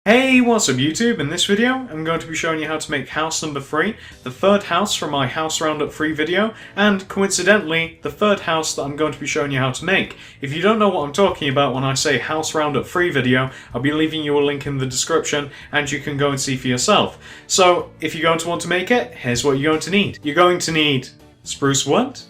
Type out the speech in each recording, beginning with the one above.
Hey, what's up YouTube? In this video, I'm going to be showing you how to make house number 3, the third house from my house roundup 3 video, and coincidentally, the third house that I'm going to be showing you how to make. If you don't know what I'm talking about when I say house roundup 3 video, I'll be leaving you a link in the description and you can go and see for yourself. So, if you're going to want to make it, here's what you're going to need. You're going to need spruce wood,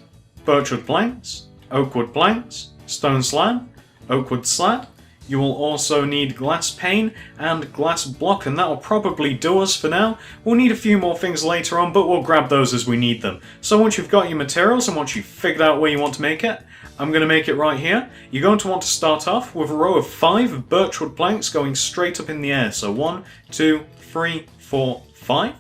birchwood planks, oakwood planks, stone slab, oakwood slab. You will also need glass pane and glass block, and that will probably do us for now. We'll need a few more things later on, but we'll grab those as we need them. So once you've got your materials and once you've figured out where you want to make it, I'm going to make it right here. You're going to want to start off with a row of 5 birchwood planks going straight up in the air. So 1, 2, 3, 4, 5.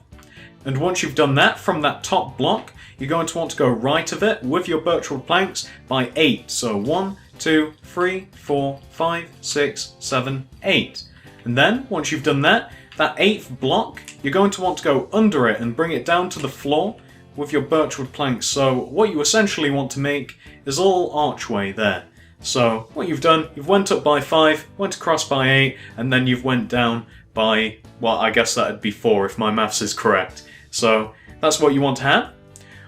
And once you've done that, from that top block, you're going to want to go right of it with your birchwood planks by 8. So 1, 2, 3, 4, 5, 6, 7, 8. And then, once you've done that, that 8th block, you're going to want to go under it and bring it down to the floor with your birchwood planks. So what you essentially want to make is a little archway there. So what you've done, you've went up by 5, went across by 8, and then you've went down by, well, I guess that'd be 4 if my maths is correct. So that's what you want to have.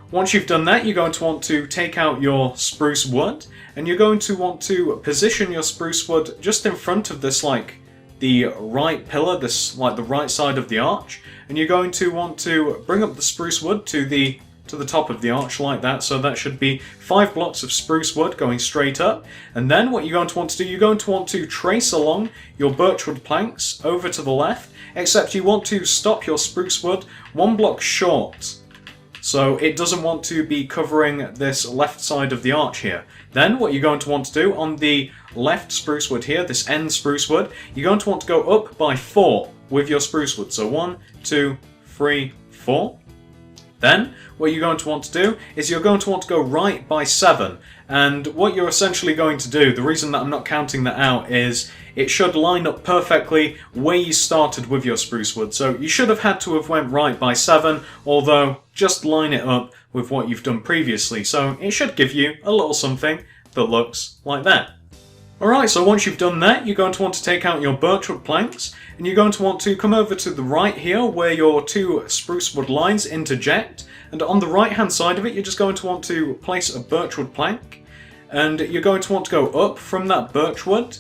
Once you've done that, you're going to want to take out your spruce wood, and you're going to want to position your spruce wood just in front of this, like, the right pillar, this, like, the right side of the arch, and you're going to want to bring up the spruce wood to the top of the arch like that. So that should be 5 blocks of spruce wood going straight up. And then what you're going to want to do, you're going to want to trace along your birchwood planks over to the left, except you want to stop your spruce wood 1 block short. So it doesn't want to be covering this left side of the arch here. Then what you're going to want to do on the left spruce wood here, this end spruce wood, you're going to want to go up by 4 with your spruce wood. So 1, 2, 3, 4. Then what you're going to want to do is you're going to want to go right by 7. And what you're essentially going to do, the reason that I'm not counting that out, is it should line up perfectly where you started with your spruce wood. So you should have had to have went right by 7, although just line it up with what you've done previously. So it should give you a little something that looks like that. Alright, so once you've done that, you're going to want to take out your birchwood planks, and you're going to want to come over to the right here where your 2 spruce wood lines interject, and on the right hand side of it, you're just going to want to place a birchwood plank, and you're going to want to go up from that birchwood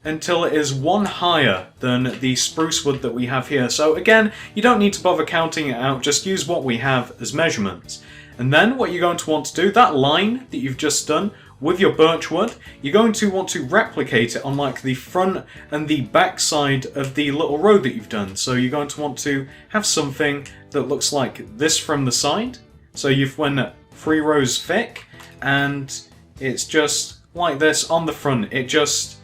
until it is 1 higher than the spruce wood that we have here. So again, you don't need to bother counting it out, just use what we have as measurements. And then what you're going to want to do, that line that you've just done with your birchwood, you're going to want to replicate it on like the front and the back side of the little road that you've done. So you're going to want to have something that looks like this from the side. So you've went 3 rows thick, and it's just like this on the front. It just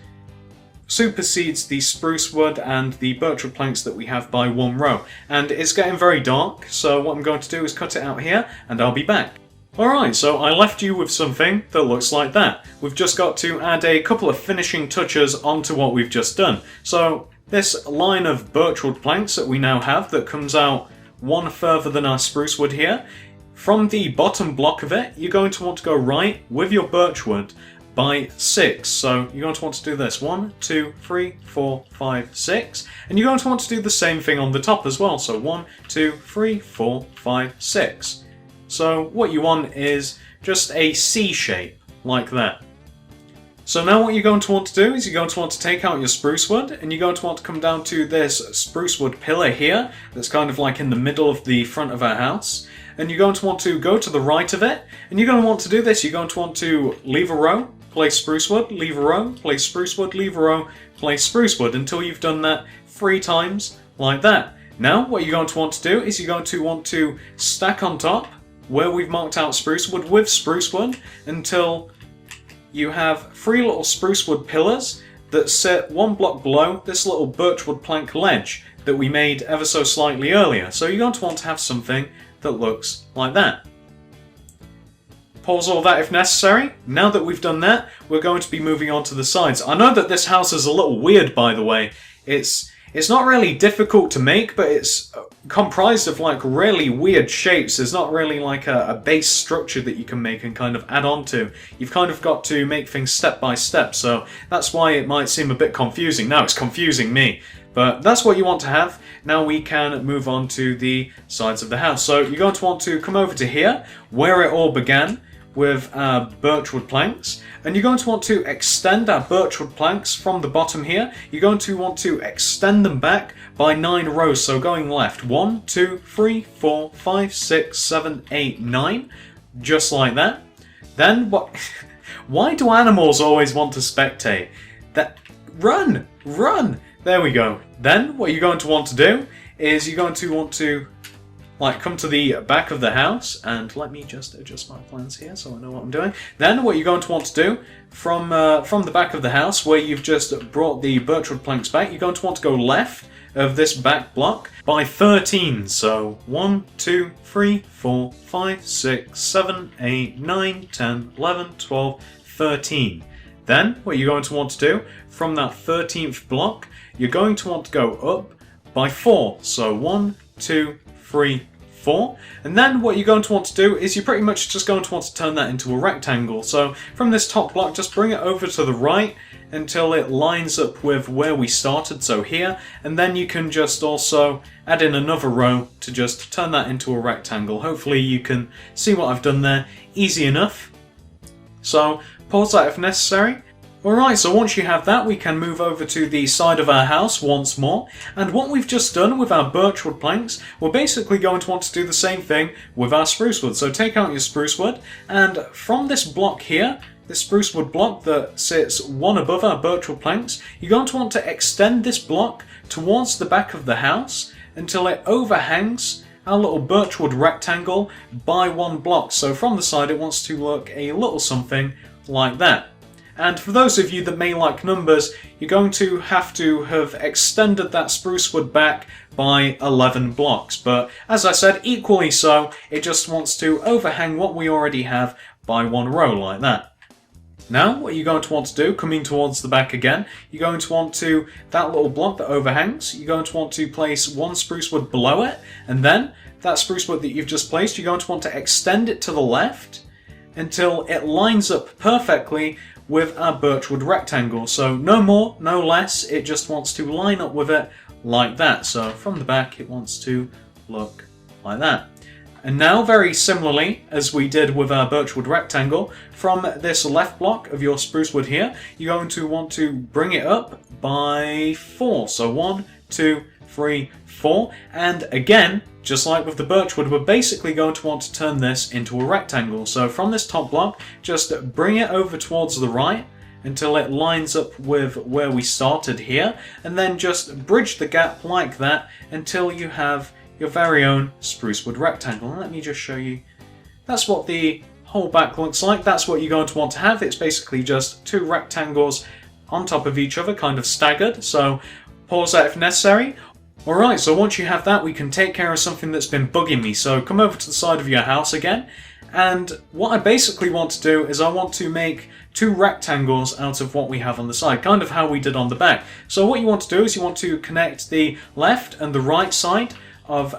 supersedes the spruce wood and the birchwood planks that we have by 1 row. And it's getting very dark, so what I'm going to do is cut it out here, and I'll be back. Alright, so I left you with something that looks like that. We've just got to add a couple of finishing touches onto what we've just done. So this line of birchwood planks that we now have that comes out 1 further than our spruce wood here, from the bottom block of it, you're going to want to go right with your birchwood by 6. So you're going to want to do this 1, 2, 3, 4, 5, 6, and you're going to want to do the same thing on the top as well. So 1, 2, 3, 4, 5, 6. So what you want is just a C shape, like that. So now what you're going to want to do is you're going to want to take out your spruce wood, and you're going to want to come down to this spruce wood pillar here, that's kind of like in the middle of the front of our house. And you're going to want to go to the right of it, and you're going to want to do this. You're going to want to leave a row, place spruce wood, leave a row, place spruce wood, leave a row, place spruce wood, until you've done that 3 times, like that. Now what you're going to want to do is you're going to want to stack on top where we've marked out spruce wood with spruce wood until you have 3 little spruce wood pillars that sit 1 block below this little birchwood plank ledge that we made ever so slightly earlier. So you're going to want to have something that looks like that. Pause all that if necessary. Now that we've done that, we're going to be moving on to the sides. I know that this house is a little weird, by the way. It's not really difficult to make, but it's comprised of like really weird shapes. There's not really like a base structure that you can make and kind of add on to. You've kind of got to make things step by step, so that's why it might seem a bit confusing. Now it's confusing me, But that's what you want to have. Now we can move on to the sides of the house. So you're going to want to come over to here, where it all began, with our birchwood planks. And you're going to want to extend our birchwood planks from the bottom here. You're going to want to extend them back by 9 rows. So going left, 1, 2, 3, 4, 5, 6, 7, 8, 9. Just like that. Then what? Why do animals always want to spectate? Run! Run! There we go. Then what you're going to want to do is you're going to want to come to the back of the house, and let me just adjust my plans here so I know what I'm doing. Then what you're going to want to do from the back of the house, where you've just brought the birchwood planks back, you're going to want to go left of this back block by 13. So 1, 2, 3, 4, 5, 6, 7, 8, 9, 10, 11, 12, 13. Then what you're going to want to do from that 13th block, you're going to want to go up by 4. So 1, 2, 3, 4. And then what you're going to want to do is you're pretty much just going to want to turn that into a rectangle. So from this top block, just bring it over to the right until it lines up with where we started, so here. And then you can just also add in another row to just turn that into a rectangle. Hopefully you can see what I've done there. Easy enough. So pause that if necessary. Alright, so once you have that, we can move over to the side of our house once more. And what we've just done with our birchwood planks, we're basically going to want to do the same thing with our spruce wood. So take out your spruce wood, and from this block here, this spruce wood block that sits one above our birchwood planks, you're going to want to extend this block towards the back of the house until it overhangs our little birchwood rectangle by 1 block. So from the side, it wants to look a little something like that. And for those of you that may like numbers, you're going to have extended that spruce wood back by 11 blocks. But as I said, equally so, it just wants to overhang what we already have by 1 row like that. Now, what you're going to want to do, coming towards the back again, you're going to want to, that little block that overhangs, you're going to want to place 1 spruce wood below it, and then that spruce wood that you've just placed, you're going to want to extend it to the left until it lines up perfectly with our birchwood rectangle. So no more, no less, it just wants to line up with it like that. So from the back it wants to look like that. And now, very similarly as we did with our birchwood rectangle, from this left block of your spruce wood here, you're going to want to bring it up by 4. So 1, 2, 3, 4, and again, just like with the birchwood, we're basically going to want to turn this into a rectangle. So from this top block, just bring it over towards the right until it lines up with where we started here, and then just bridge the gap like that until you have your very own spruce wood rectangle. And let me just show you. That's what the whole back looks like. That's what you're going to want to have. It's basically just 2 rectangles on top of each other, kind of staggered. So pause that if necessary. Alright, so once you have that, we can take care of something that's been bugging me. So come over to the side of your house again, and what I basically want to do is I want to make 2 rectangles out of what we have on the side, kind of how we did on the back. So what you want to do is you want to connect the left and the right side of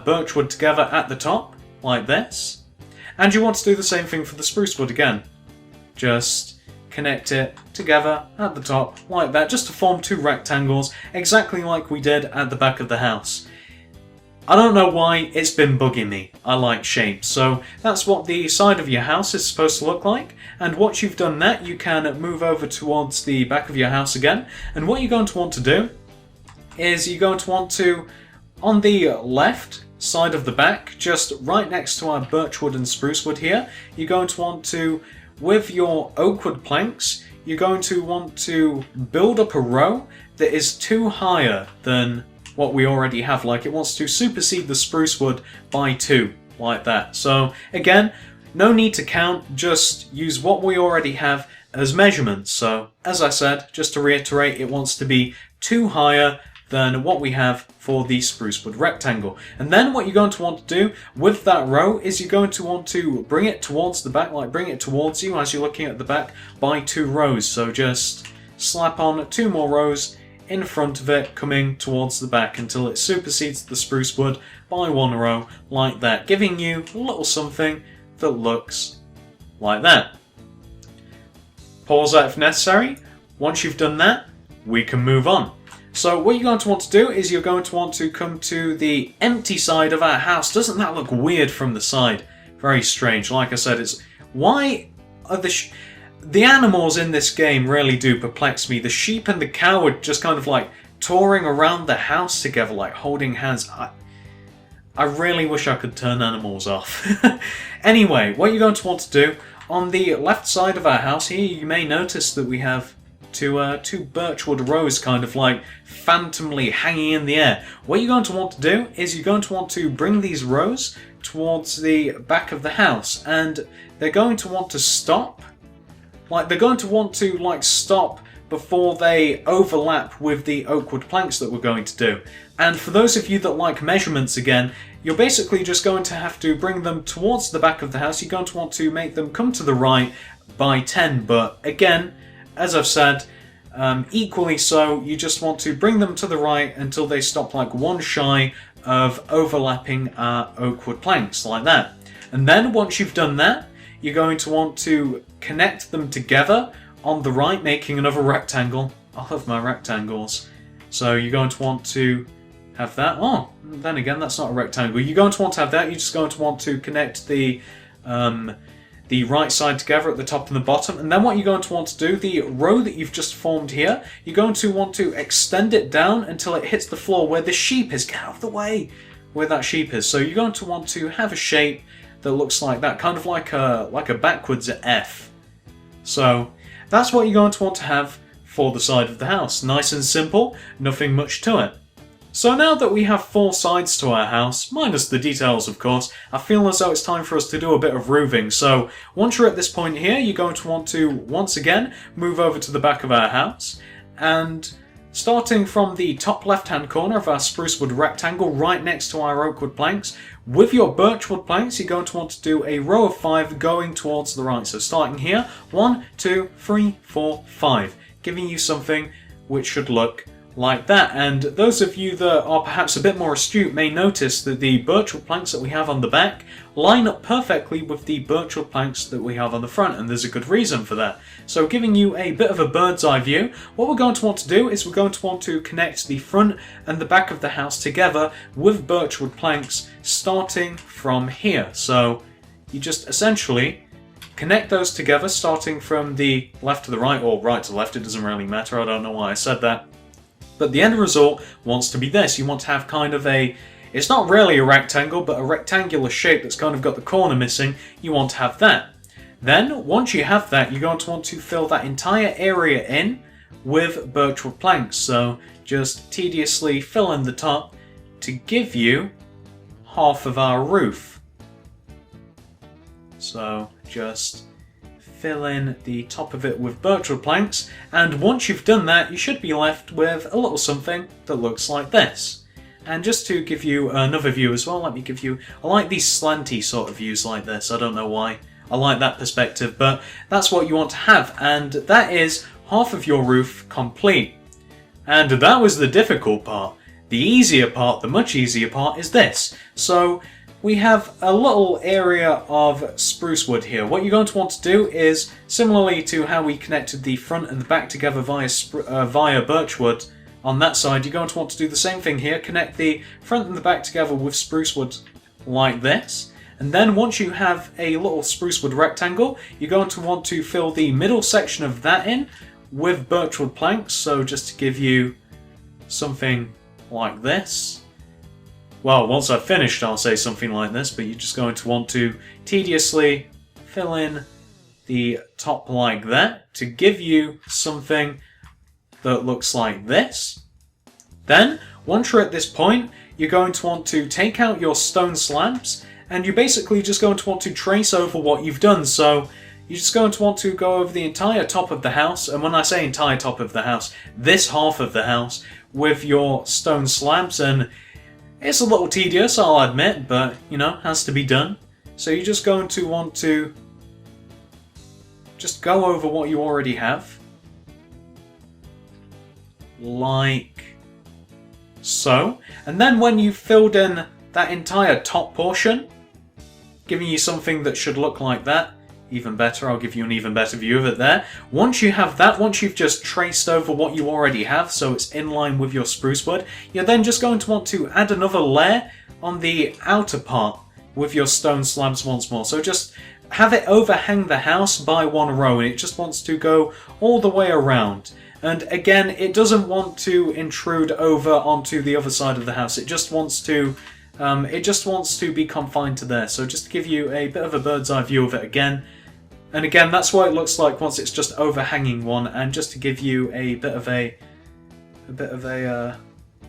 birchwood together at the top, like this. And you want to do the same thing for the spruce wood again. Just connect it together at the top like that, just to form 2 rectangles, exactly like we did at the back of the house. I don't know why, it's been bugging me. I like shapes. So that's what the side of your house is supposed to look like. And once you've done that, you can move over towards the back of your house again. And what you're going to want to do is you're going to want to, on the left side of the back, just right next to our birchwood and spruce wood here, you're going to want to, with your oak wood planks, you're going to want to build up a row that is 2 higher than what we already have. Like, it wants to supersede the spruce wood by 2, like that. So again, no need to count, just use what we already have as measurements. So as I said, just to reiterate, it wants to be 2 higher than what we have for the spruce wood rectangle. And then what you're going to want to do with that row is you're going to want to bring it towards the back, like bring it towards you as you're looking at the back by 2 rows. So just slap on 2 more rows in front of it, coming towards the back until it supersedes the spruce wood by 1 row, like that, giving you a little something that looks like that. Pause that if necessary. Once you've done that, we can move on. So what you're going to want to do is you're going to want to come to the empty side of our house. Doesn't that look weird from the side? Very strange. Like I said, it's... Why are the animals in this game really do perplex me. The sheep and the cow are just kind of like touring around the house together, like holding hands. I really wish I could turn animals off. Anyway, what you're going to want to do, on the left side of our house here, you may notice that we have two birchwood rows kind of like phantomly hanging in the air. What you're going to want to do is you're going to want to bring these rows towards the back of the house, and they're going to want to stop. Like, they're going to want to, like, stop before they overlap with the oak wood planks that we're going to do. And for those of you that like measurements again, you're basically just going to have to bring them towards the back of the house. You're going to want to make them come to the right by 10, but again, as I've said, equally so, you just want to bring them to the right until they stop like one shy of overlapping our oak wood planks, like that. And then once you've done that, you're going to want to connect them together on the right, making another rectangle. I love my rectangles. So you're going to want to have that. Oh, then again, that's not a rectangle. You're going to want to have that. You're just going to want to connect the right side together at the top and the bottom. And then what you're going to want to do, the row that you've just formed here, you're going to want to extend it down until it hits the floor where the sheep is. Get out of the way where that sheep is. So you're going to want to have a shape that looks like that, kind of like a backwards F. So that's what you're going to want to have for the side of the house. Nice and simple, nothing much to it. So now that we have 4 sides to our house, minus the details of course, I feel as though it's time for us to do a bit of roofing. So once you're at this point here, you're going to want to once again move over to the back of our house, and starting from the top left hand corner of our spruce wood rectangle right next to our oak wood planks, with your birch wood planks you're going to want to do a row of 5 going towards the right. So starting here, 1, 2, 3, 4, 5, giving you something which should look like that. And those of you that are perhaps a bit more astute may notice that the birchwood planks that we have on the back line up perfectly with the birchwood planks that we have on the front, and there's a good reason for that. So giving you a bit of a bird's eye view, what we're going to want to do is we're going to want to connect the front and the back of the house together with birchwood planks starting from here. So you just essentially connect those together starting from the left to the right, or right to left, it doesn't really matter, I don't know why I said that. But the end result wants to be this. You want to have kind of a, it's not really a rectangle, but a rectangular shape that's kind of got the corner missing. You want to have that. Then, once you have that, you're going to want to fill that entire area in with birchwood planks. So, just tediously fill in the top to give you half of our roof. So, just fill in the top of it with birchwood planks, and once you've done that you should be left with a little something that looks like this. And just to give you another view as well, let me give you, I like these slanty sort of views like this, I don't know why, I like that perspective, but that's what you want to have, and that is half of your roof complete. And that was the difficult part. The easier part, the much easier part, is this. So we have a little area of spruce wood here. What you're going to want to do is, similarly to how we connected the front and the back together via birchwood on that side, you're going to want to do the same thing here. Connect the front and the back together with spruce wood like this. And then once you have a little spruce wood rectangle, you're going to want to fill the middle section of that in with birchwood planks. So just to give you something like this. Well, once I've finished, I'll say something like this, but you're just going to want to tediously fill in the top like that to give you something that looks like this. Then, once you're at this point, you're going to want to take out your stone slabs, and you're basically just going to want to trace over what you've done. So, you're just going to want to go over the entire top of the house, and when I say entire top of the house, this half of the house, with your stone slabs, and it's a little tedious, I'll admit, but, you know, has to be done. So you're just going to want to just go over what you already have. Like so. And then when you've filled in that entire top portion, giving you something that should look like that, Even better, I'll give you an even better view of it there. Once you have that, once you've just traced over what you already have, so it's in line with your spruce wood, you're then just going to want to add another layer on the outer part with your stone slabs once more. So just have it overhang the house by one row, and it just wants to go all the way around. And again, it doesn't want to intrude over onto the other side of the house. It just wants to be confined to there. So just to give you a bit of a bird's eye view of it again. And again, that's what it looks like once it's just overhanging one. And just to give you a bit of a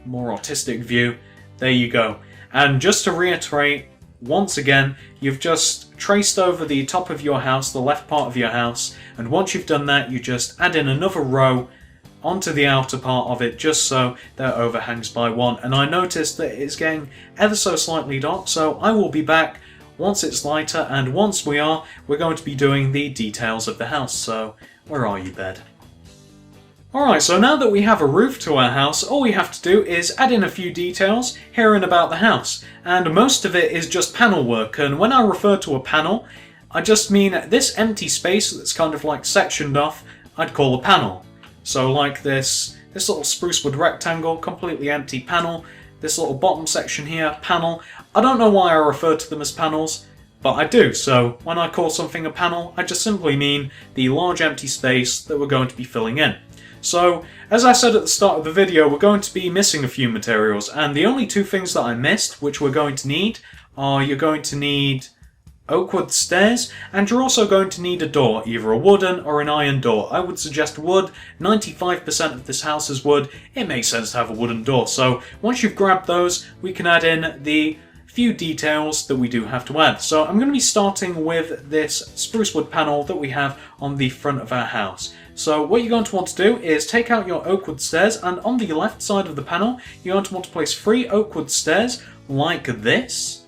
more artistic view, there you go. And just to reiterate, once again, you've just traced over the top of your house, the left part of your house, and once you've done that, you just add in another row onto the outer part of it, just so that overhangs by one. And I noticed that it's getting ever so slightly dark, so I will be back once it's lighter, and once we're going to be doing the details of the house. So, where are you, bed? Alright, so now that we have a roof to our house, all we have to do is add in a few details here and about the house. And most of it is just panel work, and when I refer to a panel, I just mean this empty space that's kind of like sectioned off, I'd call a panel. So like this little spruce wood rectangle, completely empty panel, this little bottom section here, panel. I don't know why I refer to them as panels, but I do. So when I call something a panel, I just simply mean the large empty space that we're going to be filling in. So, as I said at the start of the video, we're going to be missing a few materials, and the only two things that I missed, which we're going to need, are you're going to need oak wood stairs, and you're also going to need a door, either a wooden or an iron door. I would suggest wood. 95% of this house is wood. It makes sense to have a wooden door. So, once you've grabbed those, we can add in the few details that we do have to add. So, I'm going to be starting with this spruce wood panel that we have on the front of our house. So what you're going to want to do is take out your oak wood stairs, and on the left side of the panel you're going to want to place 3 oak wood stairs like this,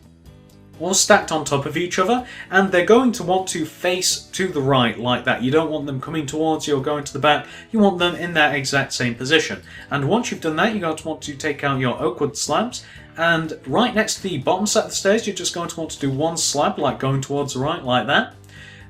all stacked on top of each other, and they're going to want to face to the right like that. You don't want them coming towards you or going to the back, you want them in that exact same position. And once you've done that, you're going to want to take out your oak wood slabs, and right next to the bottom set of stairs you're just going to want to do 1 slab, like going towards the right like that.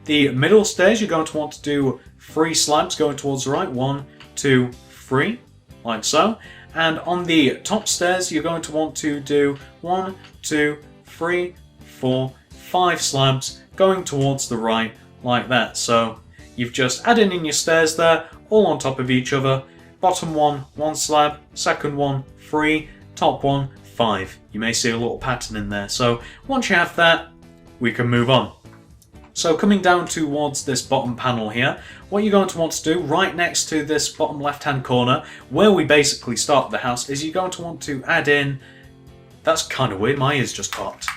The middle stairs you're going to want to do 3 slabs going towards the right, 1, 2, 3, like so. And on the top stairs you're going to want to do 1, 2, 3, 4, 5 slabs going towards the right, like that. So you've just added in your stairs there, all on top of each other. Bottom one, 1 slab, second one, 3, top one, 5. You may see a little pattern in there. So once you have that, we can move on. So coming down towards this bottom panel here, what you're going to want to do right next to this bottom left hand corner, where we basically start the house, is you're going to want to add in... That's kind of weird, my ears just popped.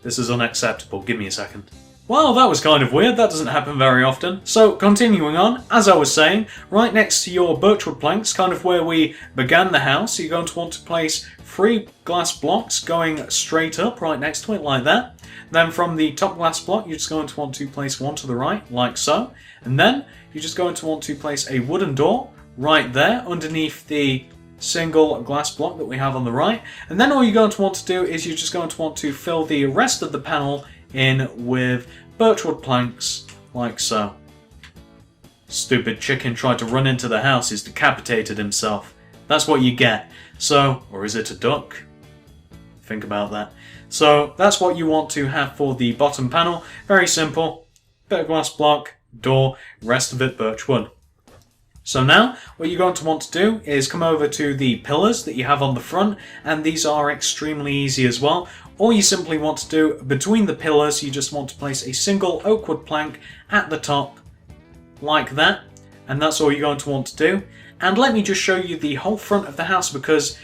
This is unacceptable, give me a second. Well, that was kind of weird, that doesn't happen very often. So, continuing on, as I was saying, right next to your birchwood planks, kind of where we began the house, you're going to want to place 3 glass blocks going straight up right next to it, like that. Then from the top glass block, you're just going to want to place 1 to the right, like so. And then, you're just going to want to place a wooden door right there, underneath the single glass block that we have on the right. And then all you're going to want to do is you're just going to want to fill the rest of the panel in with birchwood planks, like so. Stupid chicken tried to run into the house, he's decapitated himself. That's what you get. So, or is it a duck? Think about that. So, that's what you want to have for the bottom panel. Very simple. Bit of glass block, door, rest of it birchwood. So now, what you're going to want to do is come over to the pillars that you have on the front, and these are extremely easy as well. All you simply want to do, between the pillars, you just want to place a single oak wood plank at the top, like that, and that's all you're going to want to do. And let me just show you the whole front of the house, because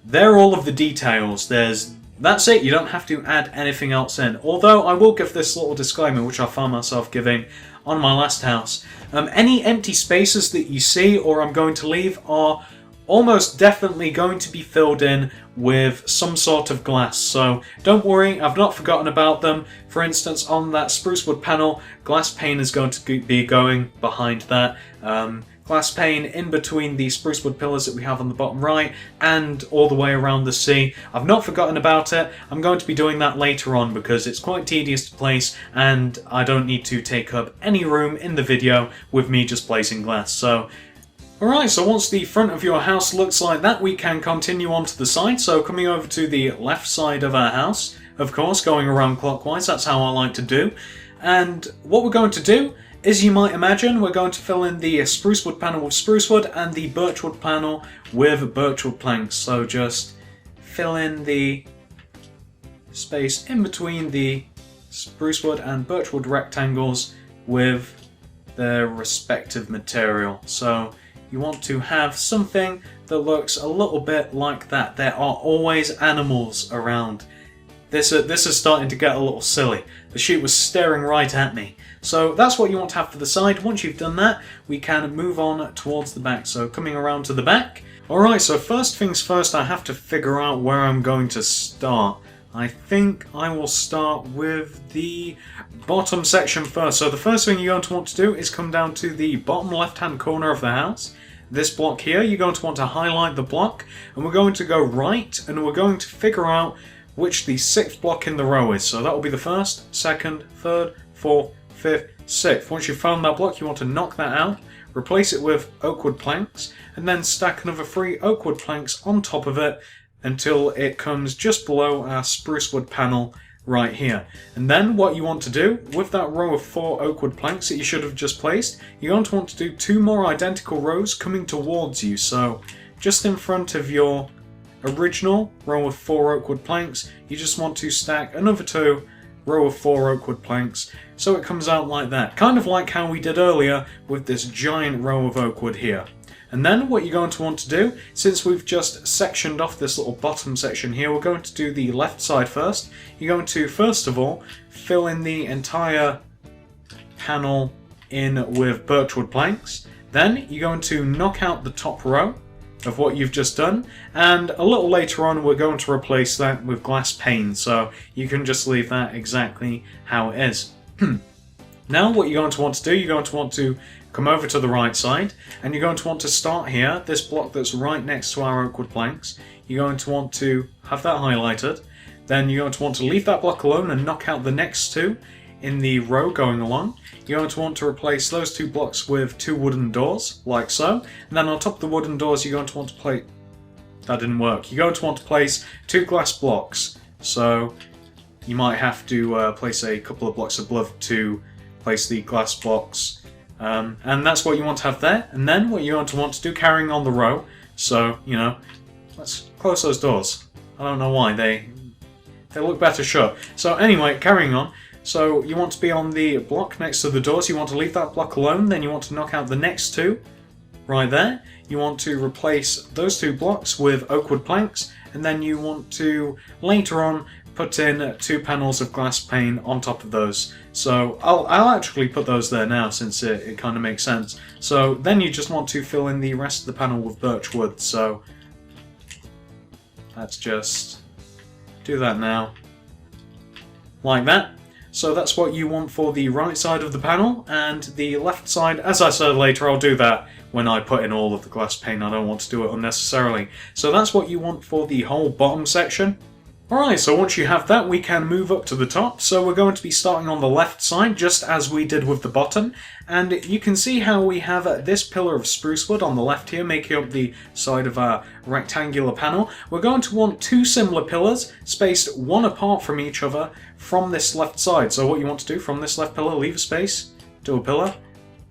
they're all of the details. That's it, you don't have to add anything else in. Although, I will give this little disclaimer, which I found myself giving on my last house. Any empty spaces that you see or I'm going to leave are almost definitely going to be filled in with some sort of glass. So don't worry, I've not forgotten about them. For instance, on that spruce wood panel, glass pane is going to be going behind that. Glass pane in between the spruce wood pillars that we have on the bottom right and all the way around the sea. I've not forgotten about it. I'm going to be doing that later on because it's quite tedious to place and I don't need to take up any room in the video with me just placing glass. So, alright, so once the front of your house looks like that, we can continue on to the side. So coming over to the left side of our house, of course, going around clockwise, that's how I like to do. And what we're going to do, as you might imagine, we're going to fill in the spruce wood panel with spruce wood and the birch wood panel with birch wood planks. So just fill in the space in between the spruce wood and birch wood rectangles with their respective material. So you want to have something that looks a little bit like that. There are always animals around. This is starting to get a little silly. The sheep was staring right at me. So that's what you want to have for the side. Once you've done that, we can move on towards the back. So coming around to the back. Alright, so first things first, I have to figure out where I'm going to start. I think I will start with the bottom section first. So the first thing you're going to want to do is come down to the bottom left-hand corner of the house. This block here, you're going to want to highlight the block. And we're going to go right, and we're going to figure out which the 6th block in the row is. So that will be the 1st, 2nd, 3rd, 4th, 5th, 6th. Once you've found that block, you want to knock that out, replace it with oak wood planks, and then stack another 3 oak wood planks on top of it until it comes just below our spruce wood panel right here. And then what you want to do with that row of 4 oak wood planks that you should have just placed, you're going to want to do 2 more identical rows coming towards you. So just in front of your original row of 4 oak wood planks, you just want to stack another 2 row of 4 oak wood planks so it comes out like that, kind of like how we did earlier with this giant row of oak wood here. And then what you're going to want to do, since we've just sectioned off this little bottom section here, we're going to do the left side first. You're going to first of all fill in the entire panel in with birchwood planks. Then you're going to knock out the top row of what you've just done, and a little later on we're going to replace that with glass pane, so you can just leave that exactly how it is. Now what you're going to want to do, you're going to want to come over to the right side, and you're going to want to start here, this block that's right next to our oak wood planks. You're going to want to have that highlighted, then you're going to want to leave that block alone and knock out the next 2 in the row going along. You're going to want to replace those 2 blocks with 2 wooden doors, like so. And then on top of the wooden doors, you're going to want to place... That didn't work. You're going to want to place 2 glass blocks. So you might have to place a couple of blocks above to place the glass blocks. And that's what you want to have there. And then what you're going to want to do, carrying on the row. So, you know, let's close those doors. I don't know why. They look better shut. So anyway, carrying on. So you want to be on the block next to the doors, you want to leave that block alone, then you want to knock out the next 2 right there. You want to replace those 2 blocks with oak wood planks, and then you want to later on put in 2 panels of glass pane on top of those. So I'll actually put those there now since it kind of makes sense. So then you just want to fill in the rest of the panel with birch wood. So let's just do that now, like that. So that's what you want for the right side of the panel, and the left side, as I said later, I'll do that when I put in all of the glass pane. I don't want to do it unnecessarily. So that's what you want for the whole bottom section. Alright, so once you have that, we can move up to the top. So we're going to be starting on the left side, just as we did with the bottom. And you can see how we have this pillar of spruce wood on the left here, making up the side of our rectangular panel. We're going to want 2 similar pillars, spaced 1 apart from each other, from this left side. So what you want to do, from this left pillar, leave a space, do a pillar,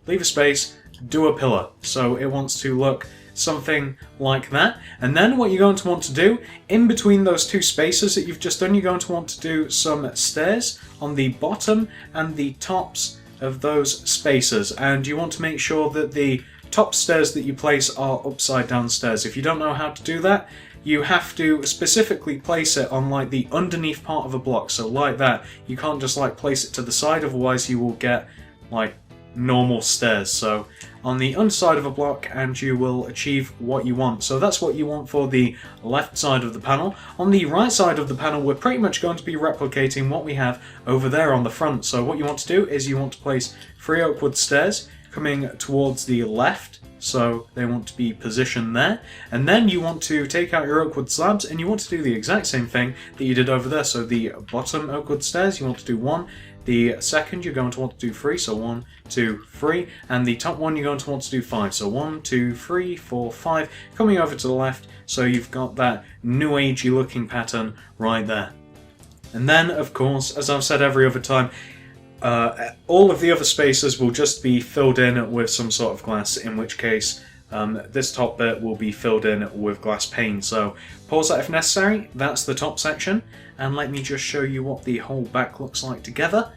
leave a space, do a pillar. So it wants to look something like that. And then what you're going to want to do, in between those 2 spaces that you've just done, you're going to want to do some stairs on the bottom and the tops of those spaces. And you want to make sure that the top stairs that you place are upside down stairs. If you don't know how to do that, you have to specifically place it on like the underneath part of a block. So like that. You can't just like place it to the side, otherwise you will get like normal stairs. So on the underside of a block, and you will achieve what you want. So that's what you want for the left side of the panel. On the right side of the panel, we're pretty much going to be replicating what we have over there on the front. So what you want to do is you want to place 3 oak wood stairs coming towards the left. So they want to be positioned there. And then you want to take out your oak wood slabs, and you want to do the exact same thing that you did over there. So the bottom oak wood stairs, you want to do 1. The second, you're going to want to do 3, so 1, 2, 3, and the top one, you're going to want to do 5, so 1, 2, 3, 4, 5, coming over to the left, so you've got that new agey looking pattern right there. And then, of course, as I've said every other time, all of the other spaces will just be filled in with some sort of glass, in which case this top bit will be filled in with glass pane. So pause that if necessary. That's the top section, and let me just show you what the whole back looks like together.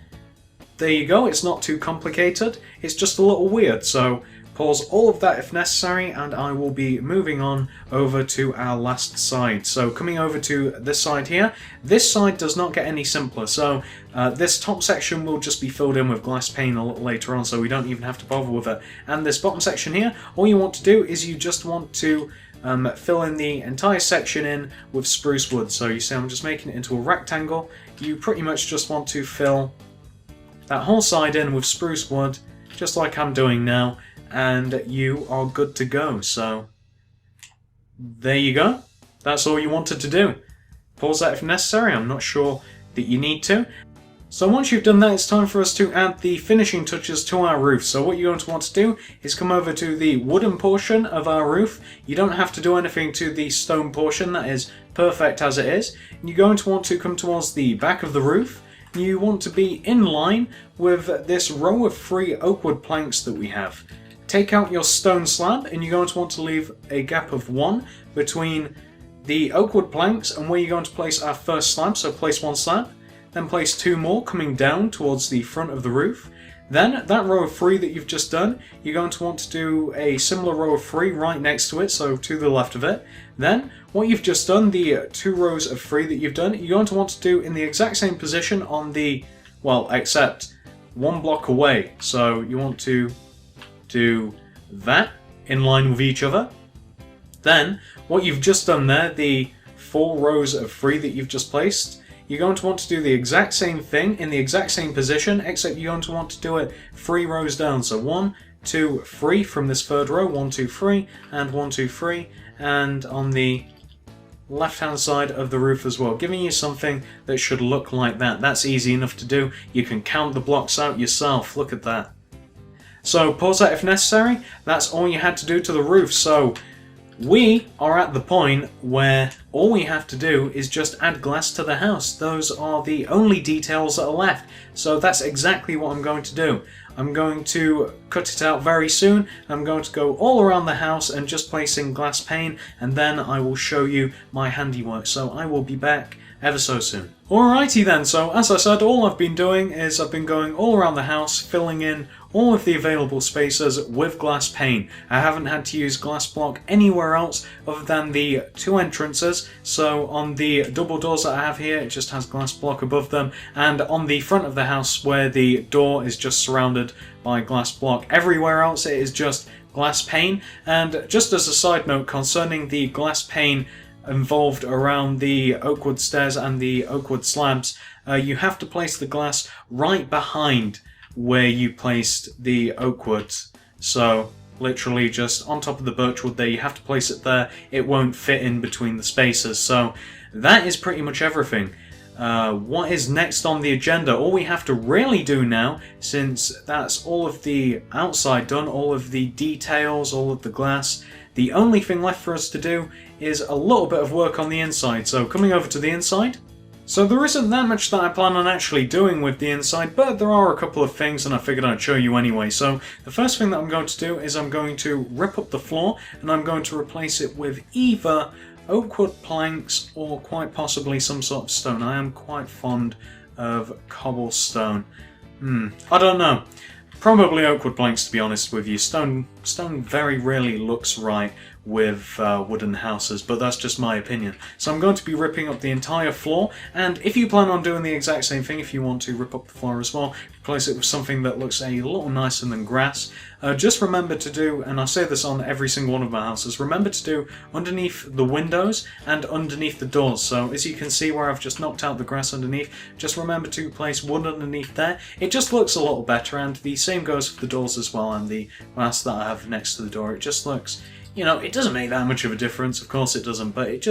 There you go, it's not too complicated, it's just a little weird, so pause all of that if necessary, and I will be moving on over to our last side. So coming over to this side here, this side does not get any simpler, so this top section will just be filled in with glass pane a little later on, so we don't even have to bother with it. And this bottom section here, all you want to do is you just want to fill in the entire section in with spruce wood. So you see I'm just making it into a rectangle. You pretty much just want to fill that whole side in with spruce wood, just like I'm doing now, and you are good to go. So there you go. That's all you wanted to do. Pause that if necessary. I'm not sure that you need to. So once you've done that, it's time for us to add the finishing touches to our roof. So what you're going to want to do is come over to the wooden portion of our roof. You don't have to do anything to the stone portion, that is perfect as it is. You're going to want to come towards the back of the roof. You want to be in line with this row of 3 oak wood planks that we have. Take out your stone slab, and you're going to want to leave a gap of 1 between the oak wood planks and where you're going to place our first slab. So place 1 slab, then place 2 more coming down towards the front of the roof. Then that row of 3 that you've just done, you're going to want to do a similar row of 3 right next to it, so to the left of it. Then what you've just done, the 2 rows of 3 that you've done, you're going to want to do in the exact same position on the, well, except 1 block away. So you want to do that in line with each other. Then what you've just done there, the 4 rows of 3 that you've just placed, you're going to want to do the exact same thing in the exact same position, except you're going to want to do it 3 rows down. So 1, 2, 3 from this 3rd row, 1, 2, 3, and 1, 2, 3, and on the left-hand side of the roof as well, giving you something that should look like that. That's easy enough to do. You can count the blocks out yourself. Look at that. So pause that if necessary. That's all you had to do to the roof. So we are at the point where all we have to do is just add glass to the house. Those are the only details that are left. So that's exactly what I'm going to do. I'm going to cut it out very soon. I'm going to go all around the house and just placing glass pane, and then I will show you my handiwork. So I will be back ever so soon. Alrighty then, so as I said, all I've been doing is I've been going all around the house, filling in all of the available spaces with glass pane. I haven't had to use glass block anywhere else other than the 2 entrances. So on the double doors that I have here, it just has glass block above them, and on the front of the house where the door is just surrounded by glass block. Everywhere else it is just glass pane. And just as a side note concerning the glass pane involved around the oak wood stairs and the oak wood slabs, you have to place the glass right behind where you placed the oak wood. So literally just on top of the birch wood there, you have to place it there. It won't fit in between the spaces. So that is pretty much everything. What is next on the agenda? All we have to really do now, since that's all of the outside done, all of the details, all of the glass, the only thing left for us to do is a little bit of work on the inside. So coming over to the inside. So there isn't that much that I plan on actually doing with the inside, but there are a couple of things and I figured I'd show you anyway. So the first thing that I'm going to do is I'm going to rip up the floor and I'm going to replace it with either oak wood planks or quite possibly some sort of stone. I am quite fond of cobblestone. I don't know. Probably oak wood planks, to be honest with you. Stone very rarely looks right with wooden houses, but that's just my opinion. So I'm going to be ripping up the entire floor, and if you plan on doing the exact same thing, if you want to rip up the floor as well, replace it with something that looks a little nicer than grass, just remember to do, and I say this on every single one of my houses, remember to do underneath the windows and underneath the doors. So as you can see where I've just knocked out the grass underneath, just remember to place wood underneath there. It just looks a little better, and the same goes for the doors as well, and the glass that I have next to the door. It just looks, you know, it doesn't make that much of a difference, of course it doesn't, but it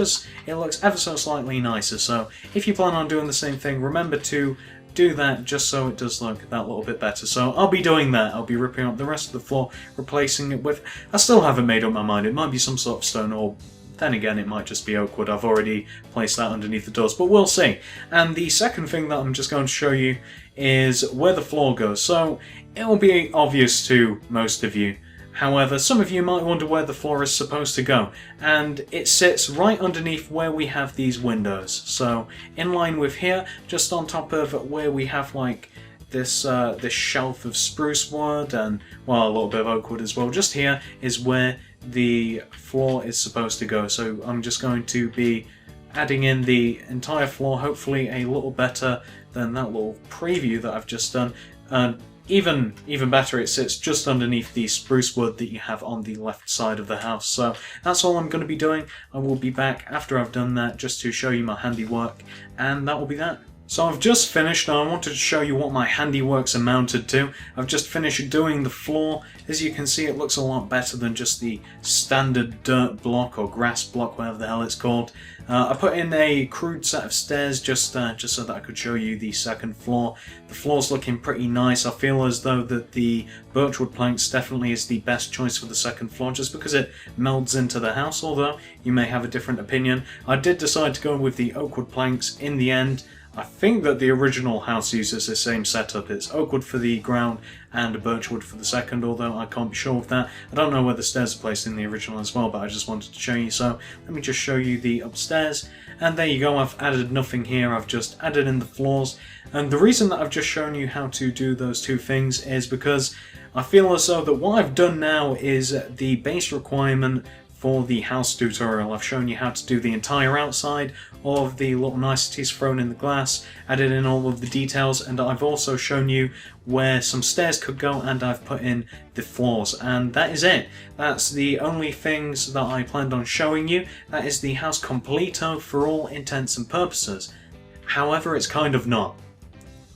looks ever so slightly nicer. So if you plan on doing the same thing, remember to do that just so it does look that little bit better. So I'll be doing that. I'll be ripping up the rest of the floor, replacing it with, I still haven't made up my mind, it might be some sort of stone, or then again it might just be oak wood. I've already placed that underneath the doors, but we'll see. And the second thing that I'm just going to show you is where the floor goes. So it will be obvious to most of you. However, some of you might wonder where the floor is supposed to go, and it sits right underneath where we have these windows. So in line with here, just on top of where we have like this this shelf of spruce wood and, well, a little bit of oak wood as well, just here is where the floor is supposed to go. So I'm just going to be adding in the entire floor, hopefully a little better than that little preview that I've just done. Even better, it sits just underneath the spruce wood that you have on the left side of the house. So that's all I'm going to be doing. I will be back after I've done that just to show you my handiwork, and that will be that. So I've just finished, and I wanted to show you what my handiwork's amounted to. I've just finished doing the floor. As you can see, it looks a lot better than just the standard dirt block or grass block, whatever the hell it's called. I put in a crude set of stairs just so that I could show you the second floor. The floor's looking pretty nice. I feel as though that the birchwood planks definitely is the best choice for the second floor, just because it melds into the house, although you may have a different opinion. I did decide to go with the oakwood planks in the end. I think that the original house uses the same setup. It's oak wood for the ground and birch wood for the second, although I can't be sure of that. I don't know where the stairs are placed in the original as well, but I just wanted to show you. So let me just show you the upstairs, and there you go. I've added nothing here. I've just added in the floors, and the reason that I've just shown you how to do those two things is because I feel as though that what I've done now is the base requirement for the house tutorial. I've shown you how to do the entire outside, all of the little niceties thrown in the glass, added in all of the details, and I've also shown you where some stairs could go, and I've put in the floors, and that is it. That's the only things that I planned on showing you. That is the house completo for all intents and purposes. However, it's kind of not.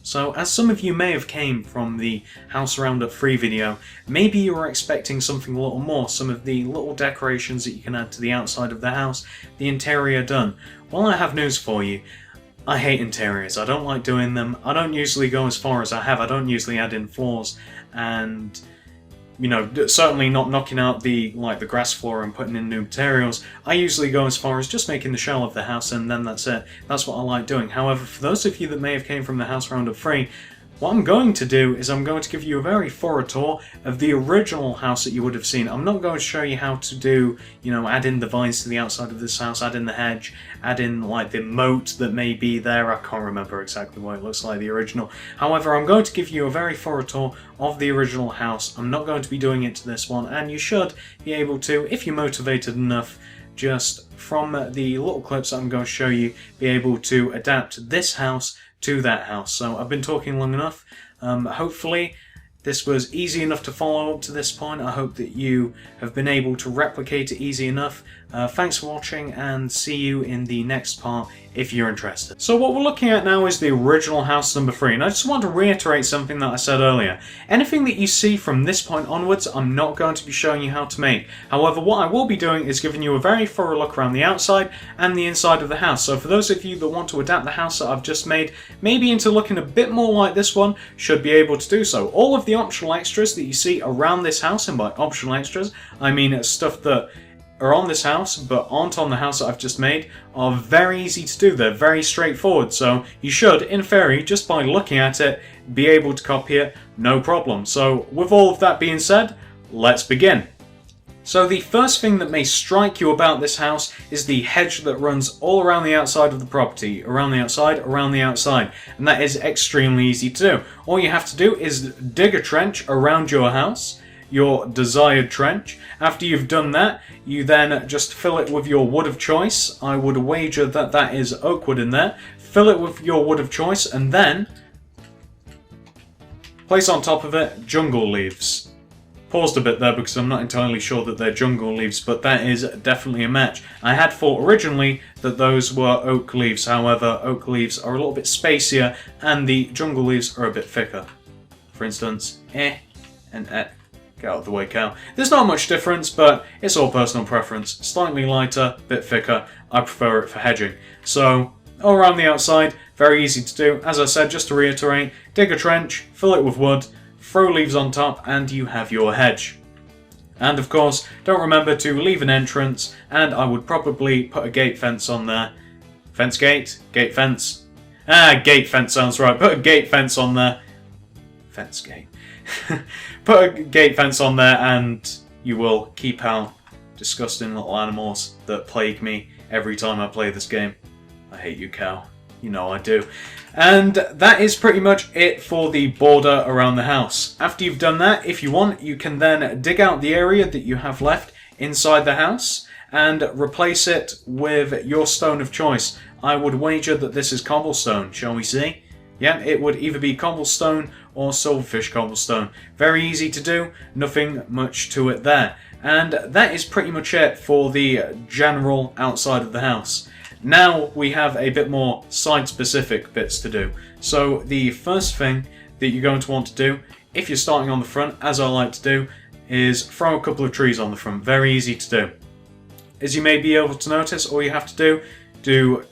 So, as some of you may have came from the House Roundup free video, maybe you were expecting something a little more, some of the little decorations that you can add to the outside of the house, the interior done. Well, I have news for you. I hate interiors. I don't like doing them. I don't usually go as far as I have. I don't usually add in floors, and you know, certainly not knocking out the grass floor and putting in new materials. I usually go as far as just making the shell of the house, and then that's it. That's what I like doing. However, for those of you that may have came from the House Roundup free, what I'm going to do is I'm going to give you a very thorough tour of the original house that you would have seen. I'm not going to show you how to do, you know, add in the vines to the outside of this house, add in the hedge, add in like the moat that may be there. I can't remember exactly what it looks like, the original. However, I'm going to give you a very thorough tour of the original house. I'm not going to be doing it to this one, and you should be able to, if you're motivated enough, just from the little clips that I'm going to show you, be able to adapt this house to that house. So I've been talking long enough. Hopefully this was easy enough to follow up to this point. I hope that you have been able to replicate it easy enough. Thanks for watching, and see you in the next part if you're interested. So what we're looking at now is the original house number 3, and I just want to reiterate something that I said earlier. Anything that you see from this point onwards, I'm not going to be showing you how to make. However, what I will be doing is giving you a very thorough look around the outside and the inside of the house. So for those of you that want to adapt the house that I've just made, maybe into looking a bit more like this one, should be able to do so. All of the optional extras that you see around this house, and by optional extras, I mean stuff that are on this house but aren't on the house that I've just made, are very easy to do. They're very straightforward, so you should, in theory, just by looking at it, be able to copy it, no problem. So with all of that being said, let's begin. So the first thing that may strike you about this house is the hedge that runs all around the outside of the property. Around the outside, and that is extremely easy to do. All you have to do is dig a trench around your house, your desired trench. After you've done that, you then just fill it with your wood of choice. I would wager that that is oak wood in there. Fill it with your wood of choice and then place on top of it jungle leaves. Paused a bit there because I'm not entirely sure that they're jungle leaves, but that is definitely a match. I had thought originally that those were oak leaves, however, oak leaves are a little bit spacier and the jungle leaves are a bit thicker. For instance, and Get out of the way, cow. There's not much difference, but it's all personal preference. Slightly lighter, bit thicker. I prefer it for hedging. So, all around the outside, very easy to do. As I said, just to reiterate, dig a trench, fill it with wood, throw leaves on top, and you have your hedge. And of course, don't remember to leave an entrance, and I would probably put a gate fence on there. Fence gate? Gate fence? Gate fence sounds right. Put a gate fence on there. Fence gate. Put a gate fence on there and you will keep out disgusting little animals that plague me every time I play this game. I hate you, cow. You know I do. And that is pretty much it for the border around the house. After you've done that, if you want, you can then dig out the area that you have left inside the house and replace it with your stone of choice. I would wager that this is cobblestone, shall we see? Yeah, it would either be cobblestone or silverfish cobblestone. Very easy to do, nothing much to it there. And that is pretty much it for the general outside of the house. Now we have a bit more site-specific bits to do. So the first thing that you're going to want to do, if you're starting on the front, as I like to do, is throw a couple of trees on the front. Very easy to do. As you may be able to notice, all you have to do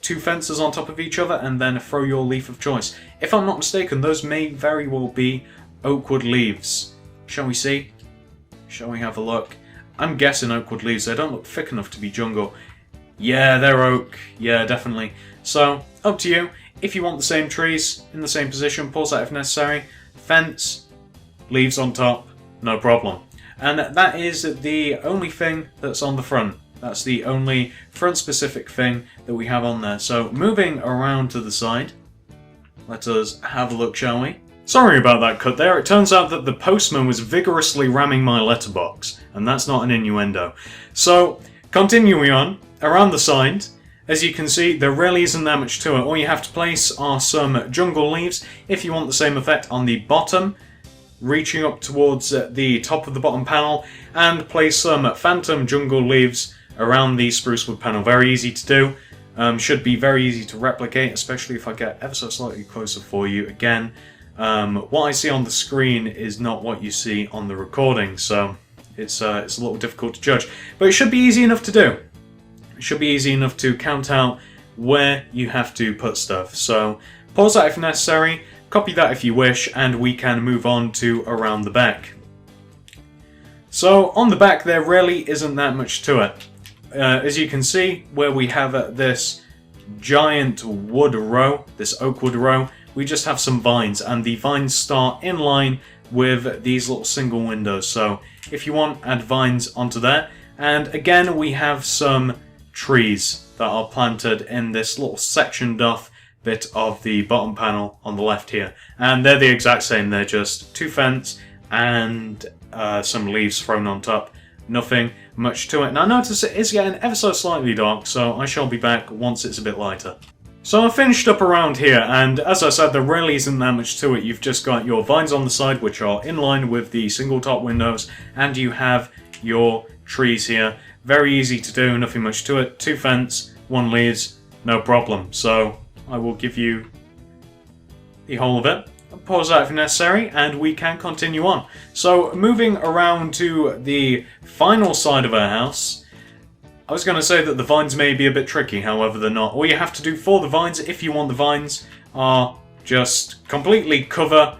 2 fences on top of each other and then throw your leaf of choice. If I'm not mistaken, those may very well be oak wood leaves. Shall we see? Shall we have a look? I'm guessing oak wood leaves. They don't look thick enough to be jungle. Yeah, they're oak. Yeah, definitely. So, up to you. If you want the same trees in the same position, pause that if necessary. Fence, leaves on top, no problem. And that is the only thing that's on the front. That's the only front-specific thing that we have on there. So, moving around to the side, let us have a look, shall we? Sorry about that cut there. It turns out that the postman was vigorously ramming my letterbox, and that's not an innuendo. So, continuing on, around the side, as you can see, there really isn't that much to it. All you have to place are some jungle leaves. If you want the same effect on the bottom, reaching up towards the top of the bottom panel, and place some phantom jungle leaves around the spruce wood panel. Very easy to do. Should be very easy to replicate, especially if I get ever so slightly closer for you. Again, what I see on the screen is not what you see on the recording, so it's a little difficult to judge. But it should be easy enough to do. It should be easy enough to count out where you have to put stuff. So pause that if necessary, copy that if you wish, and we can move on to around the back. So on the back there really isn't that much to it. As you can see, where we have this giant wood row, this oak wood row, we just have some vines, and the vines start in line with these little single windows. So if you want, add vines onto there. And again, we have some trees that are planted in this little sectioned off bit of the bottom panel on the left here. And they're the exact same, they're just 2 fence and some leaves thrown on top. Nothing much to it. Now notice it is getting ever so slightly dark, so I shall be back once it's a bit lighter. So I finished up around here, and as I said, there really isn't that much to it. You've just got your vines on the side, which are in line with the single top windows, and you have your trees here. Very easy to do, nothing much to it. 2 fence, 1 leaves, no problem. So I will give you the whole of it. Pause that if necessary, and we can continue on. So, moving around to the final side of our house, I was going to say that the vines may be a bit tricky, however they're not. All you have to do for the vines, if you want the vines, are just completely cover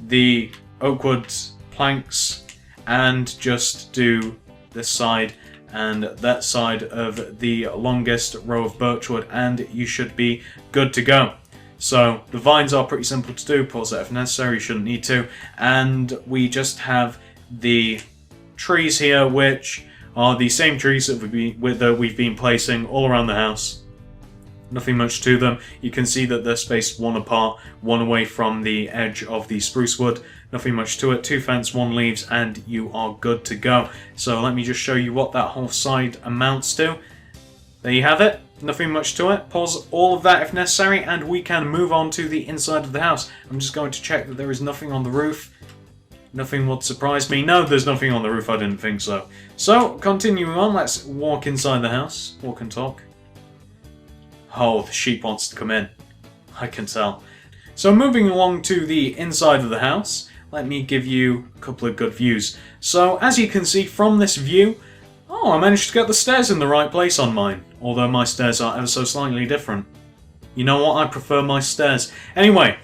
the oak wood planks and just do this side and that side of the longest row of birchwood, and you should be good to go. So the vines are pretty simple to do, pause that if necessary, you shouldn't need to. And we just have the trees here, which are the same trees that we've been placing all around the house. Nothing much to them. You can see that they're spaced 1 apart, 1 away from the edge of the spruce wood. Nothing much to it. 2 fence, 1 leaves, and you are good to go. So let me just show you what that whole side amounts to. There you have it. Nothing much to it. Pause all of that if necessary, and we can move on to the inside of the house. I'm just going to check that there is nothing on the roof. Nothing would surprise me. No, there's nothing on the roof. I didn't think so. So, continuing on, let's walk inside the house. Walk and talk. Oh, the sheep wants to come in. I can tell. So, moving along to the inside of the house, let me give you a couple of good views. So, as you can see from this view, oh, I managed to get the stairs in the right place on mine. Although my stairs are ever so slightly different. You know what? I prefer my stairs. Anyway,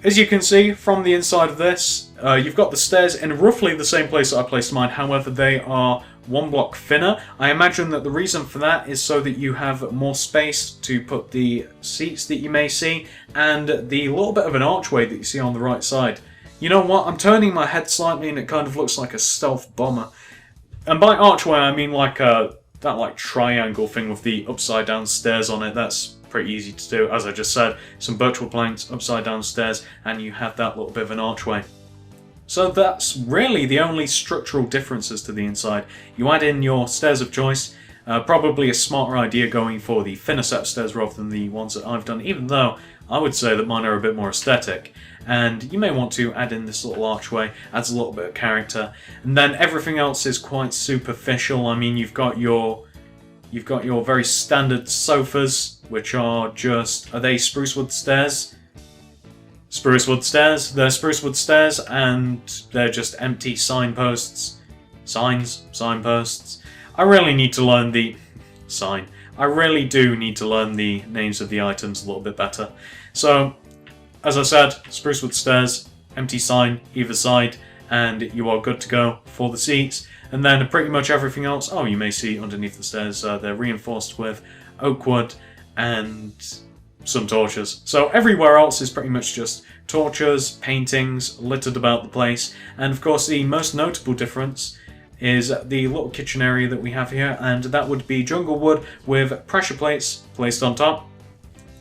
as you can see from the inside of this, you've got the stairs in roughly the same place that I placed mine. However, they are 1 block thinner. I imagine that the reason for that is so that you have more space to put the seats that you may see and the little bit of an archway that you see on the right side. You know what? I'm turning my head slightly and it kind of looks like a stealth bomber. And by archway, I mean like that triangle thing with the upside down stairs on it. That's pretty easy to do. As I just said, some birchwood planks, upside down stairs, and you have that little bit of an archway. So that's really the only structural differences to the inside. You add in your stairs of choice. Probably a smarter idea going for the thinner set of stairs rather than the ones that I've done, even though I would say that mine are a bit more aesthetic. And you may want to add in this little archway, adds a little bit of character. And then everything else is quite superficial. I mean, you've got your very standard sofas, which are just, are they spruce wood stairs? Spruce wood stairs. They're spruce wood stairs, and they're just empty signposts. Signposts. I really need to learn the I really do need to learn the names of the items a little bit better. So, as I said, spruce wood stairs, empty sign either side, and you are good to go for the seats. And then pretty much everything else, oh, you may see underneath the stairs, they're reinforced with oak wood and some torches. So everywhere else is pretty much just torches, paintings littered about the place. And of course the most notable difference is the little kitchen area that we have here, and that would be jungle wood with pressure plates placed on top.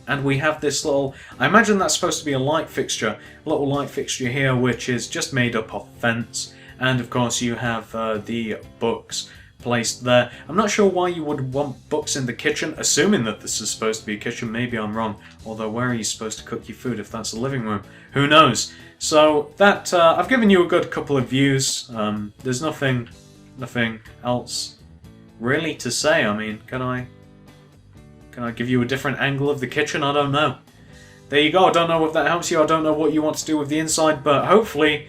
And we have this little, I imagine that's supposed to be a light fixture, a little light fixture here which is just made up of fence. And of course you have the books placed there. I'm not sure why you would want books in the kitchen, assuming that this is supposed to be a kitchen. Maybe I'm wrong. Although where are you supposed to cook your food if that's a living room? Who knows? So that I've given you a good couple of views. There's nothing else really to say. I mean, can I give you a different angle of the kitchen? I don't know. There you go. I don't know if that helps you. I don't know what you want to do with the inside, but hopefully,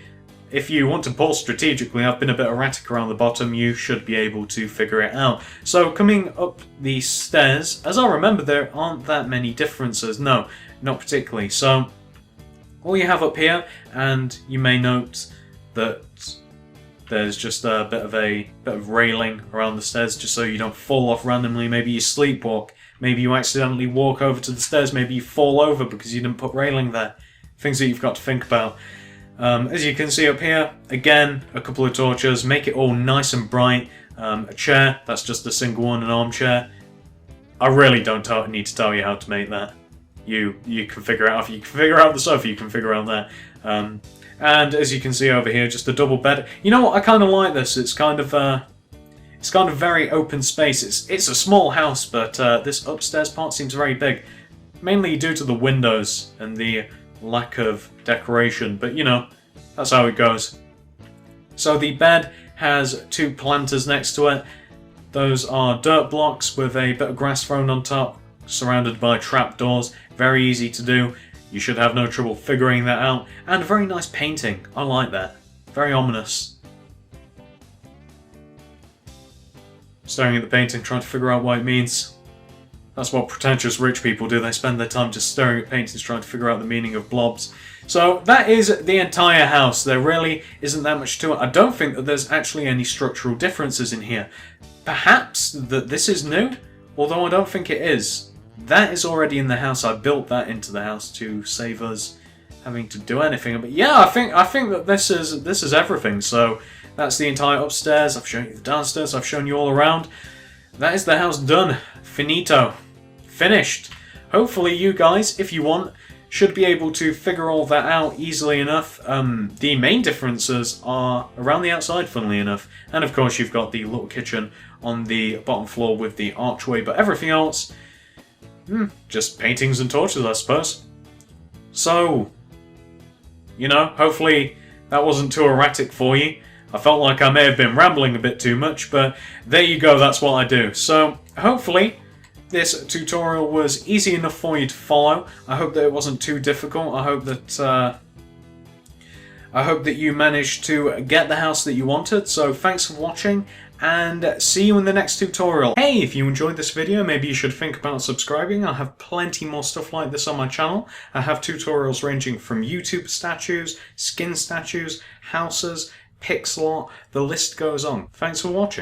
if you want to pause strategically, I've been a bit erratic around the bottom, you should be able to figure it out. So coming up the stairs, as I remember, there aren't that many differences. No, not particularly. So all you have up here, and you may note that there's just a bit of railing around the stairs just so you don't fall off randomly. Maybe you sleepwalk. Maybe you accidentally walk over to the stairs. Maybe you fall over because you didn't put railing there. Things that you've got to think about. As you can see up here, again, a couple of torches, make it all nice and bright. A chair, that's just a single one, an armchair. I really don't need to tell you how to make that. You can figure out, if you can figure out the sofa, you can figure out that. And as you can see over here, just a double bed. You know what, I kind of like this. It's kind of very open space. It's a small house, but this upstairs part seems very big. Mainly due to the windows and the lack of decoration, but you know, that's how it goes. So the bed has 2 planters next to it. Those are dirt blocks with a bit of grass thrown on top, surrounded by trapdoors. Very easy to do. You should have no trouble figuring that out. And a very nice painting. I like that. Very ominous. Staring at the painting, trying to figure out what it means. That's what pretentious rich people do. They spend their time just staring at paintings trying to figure out the meaning of blobs. So that is the entire house. There really isn't that much to it. I don't think that there's actually any structural differences in here. Perhaps that this is new, although I don't think it is. That is already in the house. I built that into the house to save us having to do anything. But yeah, I think that this is everything. So that's the entire upstairs. I've shown you the downstairs. I've shown you all around. That is the house done. Finito. Finished. Hopefully you guys, if you want, should be able to figure all that out easily enough. The main differences are around the outside, funnily enough, and of course you've got the little kitchen on the bottom floor with the archway, but everything else, just paintings and torches, I suppose. So, you know, hopefully that wasn't too erratic for you. I felt like I may have been rambling a bit too much, but there you go, that's what I do. So, hopefully this tutorial was easy enough for you to follow. I hope that it wasn't too difficult. I hope that you managed to get the house that you wanted. So thanks for watching, and see you in the next tutorial. Hey, if you enjoyed this video, maybe you should think about subscribing. I have plenty more stuff like this on my channel. I have tutorials ranging from YouTube statues, skin statues, houses, pixel art, the list goes on. Thanks for watching.